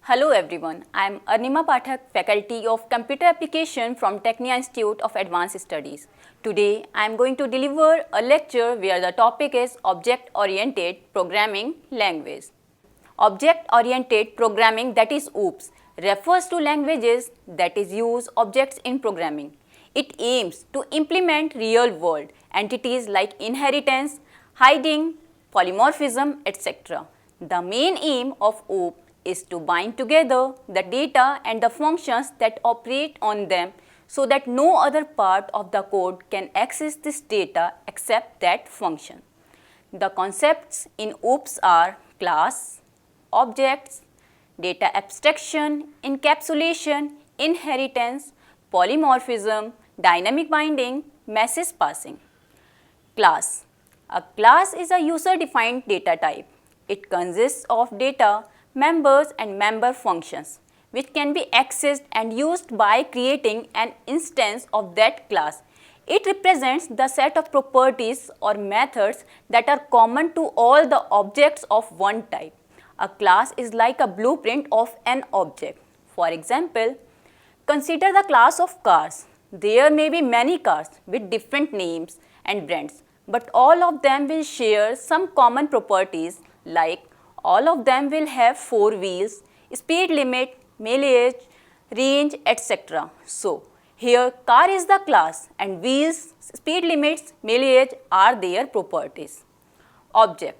Hello everyone, I am ARNIMA PATHAK, Faculty of Computer Application from Tecnia Institute of Advanced Studies. Today I am going to deliver a lecture where the topic is Object-Oriented Programming Language. Object-Oriented Programming, that is OOPS, refers to languages that use objects in programming. It aims to implement real-world entities like inheritance, hiding, polymorphism, etc. The main aim of OOP is to bind together the data and the functions that operate on them so that no other part of the code can access this data except that function. The concepts in OOPS are class, objects, data abstraction, encapsulation, inheritance, polymorphism, dynamic binding, message passing. Class. A class is a user-defined data type. It consists of data, members and member functions, which can be accessed and used by creating an instance of that class. It represents the set of properties or methods that are common to all the objects of one type. A class is like a blueprint of an object. For example, consider the class of cars. There may be many cars with different names and brands, but all of them will share some common properties like all of them will have 4 wheels, speed limit, mileage, range, etc. So, here car is the class and wheels, speed limits, mileage are their properties. Object.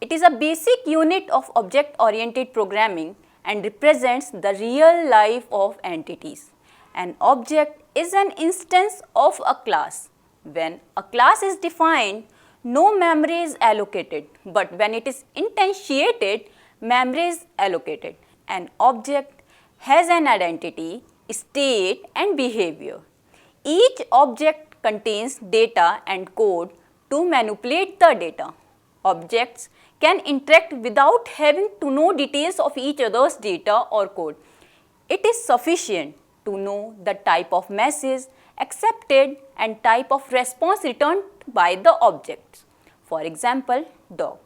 It is a basic unit of object-oriented programming and represents the real life of entities. An object is an instance of a class. When a class is defined, no memory is allocated, but when it is instantiated, memory is allocated. An object has an identity, state and behavior. Each object contains data and code to manipulate the data. Objects can interact without having to know details of each other's data or code. It is sufficient to know the type of message accepted and type of response returned by the objects. For example, dog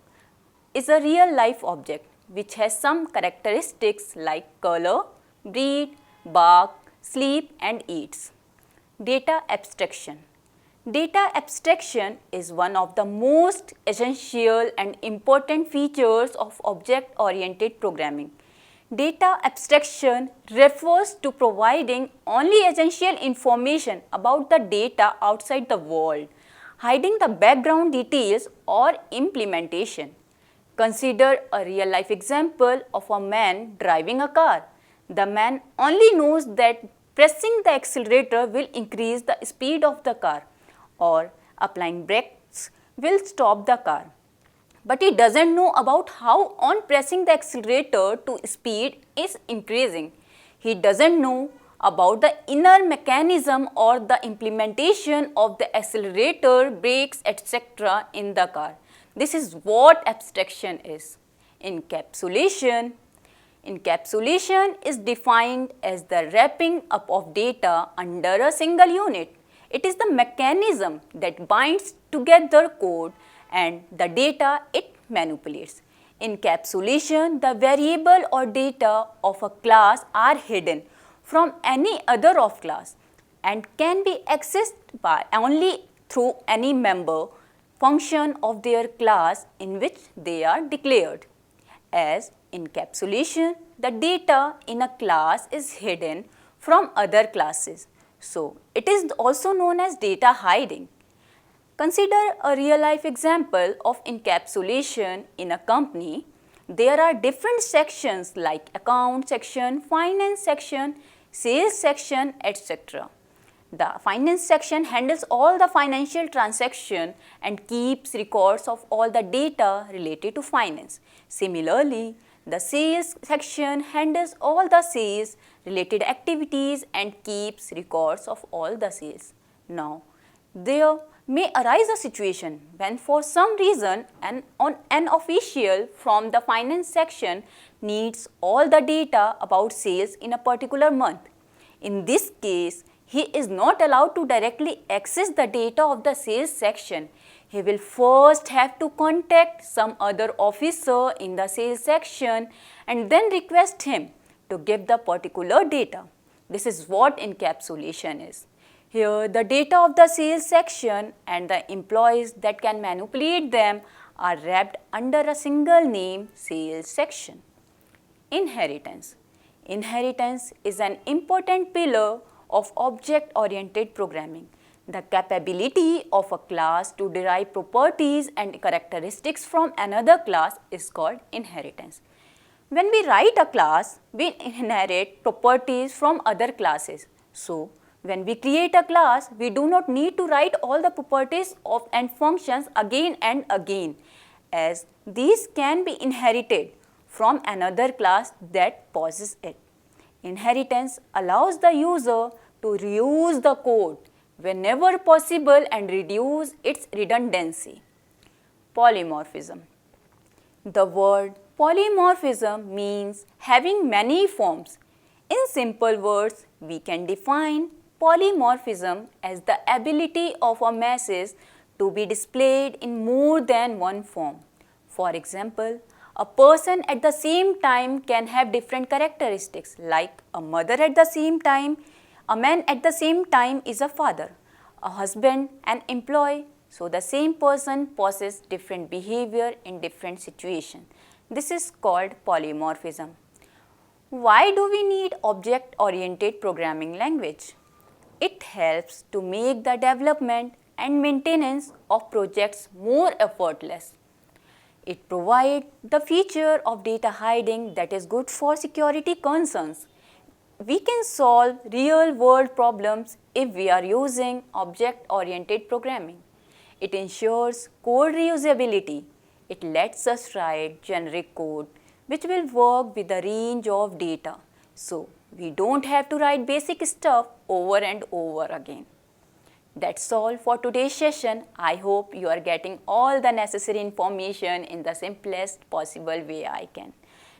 is a real life object which has some characteristics like color, breed, bark, sleep and eats. Data abstraction. Data abstraction is one of the most essential and important features of object-oriented programming. Data abstraction refers to providing only essential information about the data outside the world, hiding the background details or implementation. Consider a real-life example of a man driving a car. The man only knows that pressing the accelerator will increase the speed of the car or applying brakes will stop the car. But he doesn't know about how on pressing the accelerator to speed is increasing. He doesn't know about the inner mechanism or the implementation of the accelerator, brakes, etc. in the car. This is what abstraction is. Encapsulation. Encapsulation is defined as the wrapping up of data under a single unit. It is the mechanism that binds together code and the data it manipulates. Encapsulation, the variable or data of a class are hidden from any other of class and can be accessed by only through any member function of their class in which they are declared. As encapsulation, the data in a class is hidden from other classes. So, it is also known as data hiding. Consider a real-life example of encapsulation in a company. There are different sections like account section, finance section, sales section, etc. The finance section handles all the financial transactions and keeps records of all the data related to finance. Similarly, the sales section handles all the sales related activities and keeps records of all the sales. Now, there may arise a situation when for some reason an official from the finance section needs all the data about sales in a particular month. In this case, he is not allowed to directly access the data of the sales section. He will first have to contact some other officer in the sales section and then request him to give the particular data. This is what encapsulation is. Here the data of the sales section and the employees that can manipulate them are wrapped under a single name, sales section. Inheritance. Inheritance is an important pillar of object-oriented programming. The capability of a class to derive properties and characteristics from another class is called inheritance. When we write a class, we inherit properties from other classes. So, when we create a class, we do not need to write all the properties of and functions again and again, as these can be inherited from another class that possesses it. Inheritance allows the user to reuse the code whenever possible and reduce its redundancy. Polymorphism. The word polymorphism means having many forms. In simple words, we can define polymorphism as the ability of a message to be displayed in more than one form. For example, a person at the same time can have different characteristics, like a mother at the same time, a man at the same time is a father, a husband, an employee. So the same person possesses different behavior in different situations. This is called polymorphism. Why do we need object-oriented programming language? It helps to make the development and maintenance of projects more effortless. It provides the feature of data hiding that is good for security concerns. We can solve real-world problems if we are using object-oriented programming. It ensures code reusability. It lets us write generic code which will work with a range of data. So, we don't have to write basic stuff over and over again. That's all for today's session. I hope you are getting all the necessary information in the simplest possible way I can.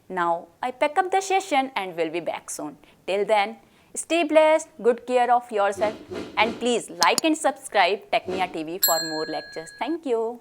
Now, I pack up the session and will be back soon. Till then, stay blessed, good care of yourself, and please like and subscribe Tecnia TV for more lectures. Thank you.